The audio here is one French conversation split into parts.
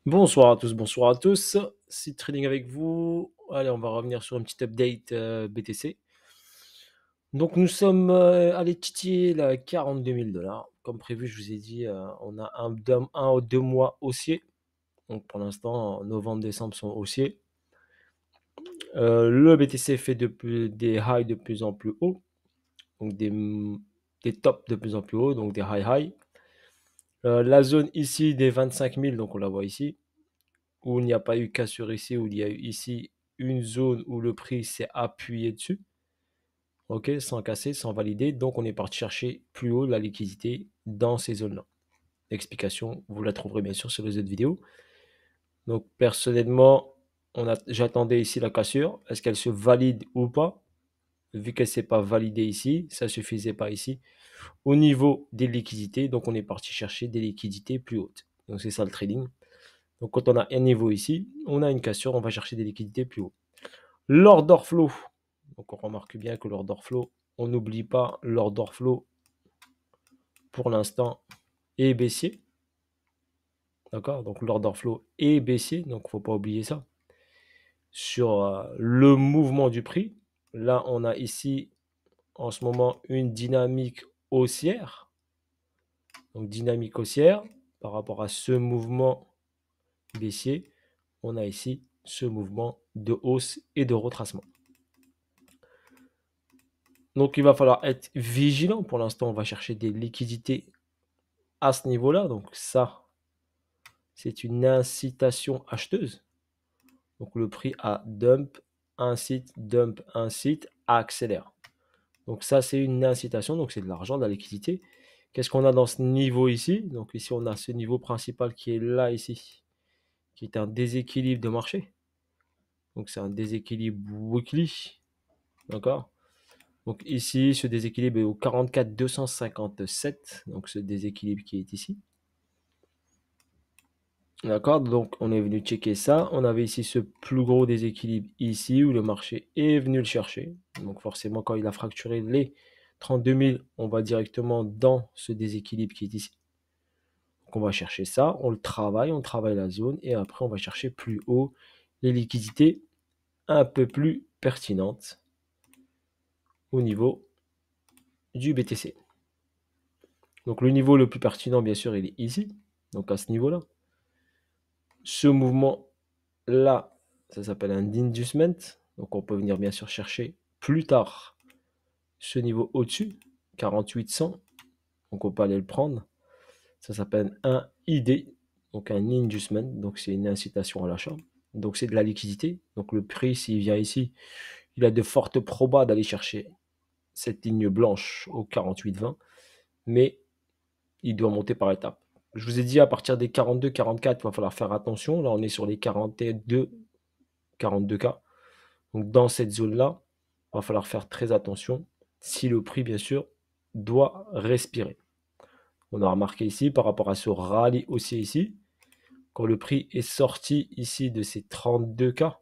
Bonsoir à tous, bonsoir à tous. C'est Trading avec vous. Allez, on va revenir sur une petite update BTC. Donc nous sommes allés titiller la 42 000 $. Comme prévu, je vous ai dit, on a un ou deux mois haussiers. Donc pour l'instant, novembre-décembre sont haussiers. Le BTC fait des highs de plus en plus haut. Donc des tops de plus en plus haut, donc des high. La zone ici des 25 000, donc on la voit ici, où il n'y a pas eu cassure ici, où il y a eu ici une zone où le prix s'est appuyé dessus, ok, sans casser, sans valider. Donc on est parti chercher plus haut la liquidité dans ces zones-là. L'explication, vous la trouverez bien sûr sur les autres vidéos. Donc personnellement, j'attendais ici la cassure. Est-ce qu'elle se valide ou pas? Vu qu'elle ne s'est pas validée ici, ça ne suffisait pas ici. Au niveau des liquidités, donc on est parti chercher des liquidités plus hautes. Donc c'est ça le trading. Donc quand on a un niveau ici, on a une cassure, on va chercher des liquidités plus haut. L'order flow. Donc on remarque bien que l'order flow, on n'oublie pas l'order flow pour l'instant est baissier. D'accord? Donc l'order flow est baissier, donc il ne faut pas oublier ça. Sur le mouvement du prix, là on a ici en ce moment une dynamique haussière. Donc dynamique haussière par rapport à ce mouvement baissier, on a ici ce mouvement de hausse et de retracement. Donc il va falloir être vigilant. Pour l'instant, on va chercher des liquidités à ce niveau-là. Donc ça, c'est une incitation acheteuse. Donc le prix à dump, incite, accélère. Donc ça, c'est une incitation. Donc c'est de l'argent, de la liquidité. Qu'est-ce qu'on a dans ce niveau ici? Donc ici, on a ce niveau principal qui est là, ici, qui est un déséquilibre de marché. Donc c'est un déséquilibre weekly. D'accord? Donc ici, ce déséquilibre est au 44 257. Donc ce déséquilibre qui est ici. D'accord, donc on est venu checker ça. On avait ici ce plus gros déséquilibre ici où le marché est venu le chercher. Donc forcément, quand il a fracturé les 32 000, on va directement dans ce déséquilibre qui est ici. Donc on va chercher ça, on travaille la zone et après on va chercher plus haut les liquidités un peu plus pertinentes au niveau du BTC. Donc le niveau le plus pertinent, bien sûr, il est ici, donc à ce niveau-là. Ce mouvement-là, ça s'appelle un inducement. Donc on peut venir bien sûr chercher plus tard ce niveau au-dessus, 4800. Donc on peut aller le prendre. Ça s'appelle un ID, donc un inducement. Donc c'est une incitation à l'achat. Donc c'est de la liquidité. Donc le prix, s'il vient ici, il a de fortes probas d'aller chercher cette ligne blanche au 48,20. Mais il doit monter par étapes. Je vous ai dit à partir des 42, 44, il va falloir faire attention. Là, on est sur les 42, 42K. Donc dans cette zone-là, il va falloir faire très attention si le prix, bien sûr, doit respirer. On a remarqué ici, par rapport à ce rallye haussier ici, quand le prix est sorti ici de ces 32K,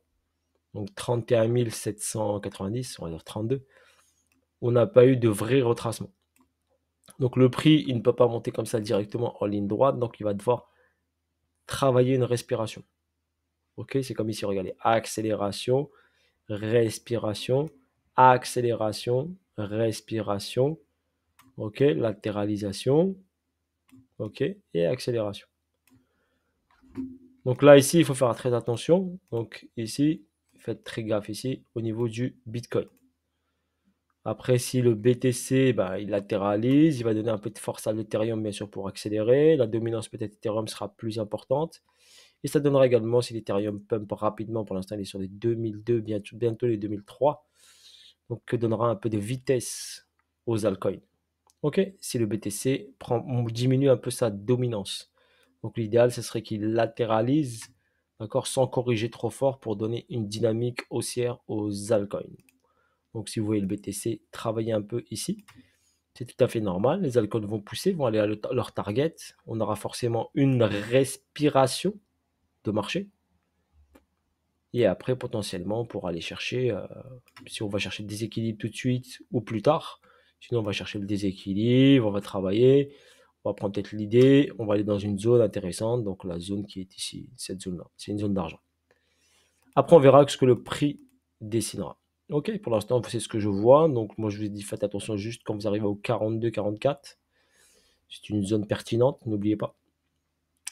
donc 31 790, on va dire 32, on n'a pas eu de vrai retracement. Donc le prix, il ne peut pas monter comme ça directement en ligne droite, donc il va devoir travailler une respiration. Ok, c'est comme ici, regardez, accélération, respiration, accélération, respiration, ok, latéralisation, ok, et accélération. Donc là, ici, il faut faire très attention. Donc ici, faites très gaffe ici au niveau du Bitcoin. Après, si le BTC, bah, il latéralise, il va donner un peu de force à l'Ethereum, bien sûr, pour accélérer. La dominance peut-être Ethereum sera plus importante. Et ça donnera également, si l'Ethereum pump rapidement, pour l'instant il est sur les 2002, bientôt les 2003, donc que donnera un peu de vitesse aux altcoins. Ok, si le BTC diminue un peu sa dominance. Donc l'idéal, ce serait qu'il latéralise, d'accord, sans corriger trop fort pour donner une dynamique haussière aux altcoins. Donc si vous voyez le BTC travailler un peu ici, c'est tout à fait normal. Les altcoins vont pousser, vont aller à leur target. On aura forcément une respiration de marché. Et après, potentiellement, pour aller chercher, si on va chercher le déséquilibre tout de suite ou plus tard, sinon on va chercher le déséquilibre, on va travailler, On va prendre peut-être l'idée, on va aller dans une zone intéressante, donc la zone qui est ici, cette zone-là, c'est une zone d'argent. Après, on verra ce que le prix dessinera. Ok, pour l'instant, c'est ce que je vois. Donc, moi, je vous ai dit, faites attention juste quand vous arrivez au 42, 44. C'est une zone pertinente, n'oubliez pas.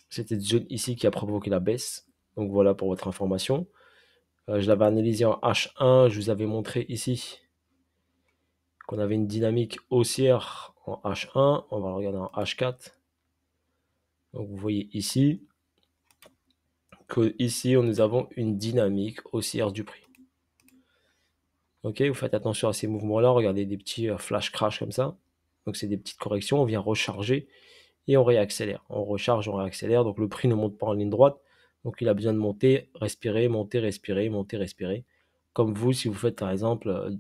C'est cette zone ici qui a provoqué la baisse. Donc, voilà pour votre information. Je l'avais analysé en H1. Je vous avais montré ici qu'on avait une dynamique haussière en H1. On va regarder en H4. Donc, vous voyez ici que ici, nous avons une dynamique haussière du prix. Ok, vous faites attention à ces mouvements-là. Regardez des petits flash crash comme ça. Donc, c'est des petites corrections. On vient recharger et on réaccélère. On recharge, on réaccélère. Donc, le prix ne monte pas en ligne droite. Donc, il a besoin de monter, respirer, monter, respirer, monter, respirer. Comme vous, si vous faites par exemple,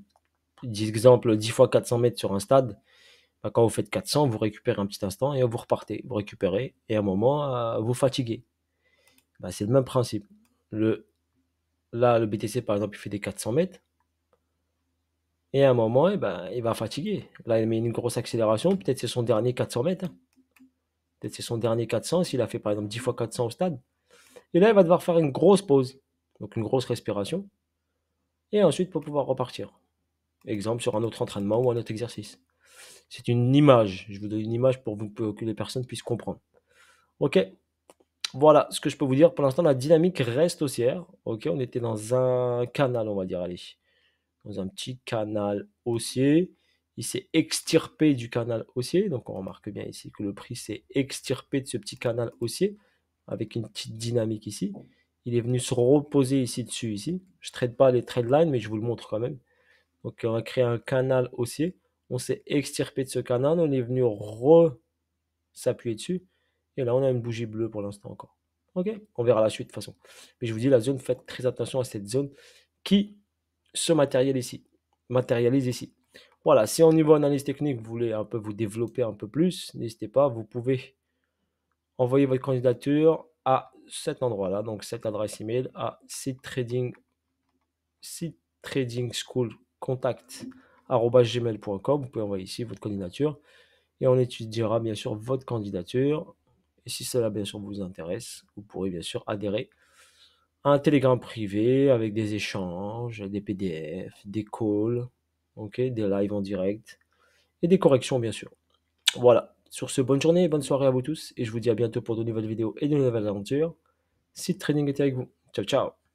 10 fois 400 mètres sur un stade, bah, quand vous faites 400, vous récupérez un petit instant et vous repartez. Vous récupérez et à un moment, vous fatiguez. Bah, c'est le même principe. Là, le BTC, par exemple, il fait des 400 mètres. Et à un moment, eh ben, il va fatiguer. Là, il met une grosse accélération. Peut-être c'est son dernier 400 mètres. Hein. Peut-être c'est son dernier 400 s'il a fait par exemple 10 fois 400 au stade. Et là, il va devoir faire une grosse pause. Donc une grosse respiration. Et ensuite, pour pouvoir repartir. Exemple sur un autre entraînement ou un autre exercice. C'est une image. Je vous donne une image pour que les personnes puissent comprendre. Ok. Voilà ce que je peux vous dire. Pour l'instant, la dynamique reste haussière. Ok. On était dans un canal, on va dire. Allez. Dans un petit canal haussier. Il s'est extirpé du canal haussier. Donc on remarque bien ici que le prix s'est extirpé de ce petit canal haussier avec une petite dynamique ici. Il est venu se reposer ici dessus ici. Je ne trade pas les trade lines, mais je vous le montre quand même. Donc on a créé un canal haussier. On s'est extirpé de ce canal. On est venu s'appuyer dessus. Et là on a une bougie bleue pour l'instant encore. Ok, on verra la suite de toute façon. Mais je vous dis la zone, faites très attention à cette zone qui se matérialise ici. Voilà, si au niveau analyse technique, vous voulez un peu vous développer un peu plus, n'hésitez pas, vous pouvez envoyer votre candidature à cet endroit-là, donc cette adresse email à seedtrading schoolcontact@gmail.com. Vous pouvez envoyer ici votre candidature et on étudiera bien sûr votre candidature. Et si cela bien sûr vous intéresse, vous pourrez bien sûr adhérer un Telegram privé avec des échanges, des PDF, des calls, ok, des lives en direct et des corrections bien sûr. Voilà. Sur ce, bonne journée et bonne soirée à vous tous et je vous dis à bientôt pour de nouvelles vidéos et de nouvelles aventures. Seed Trading était avec vous. Ciao ciao.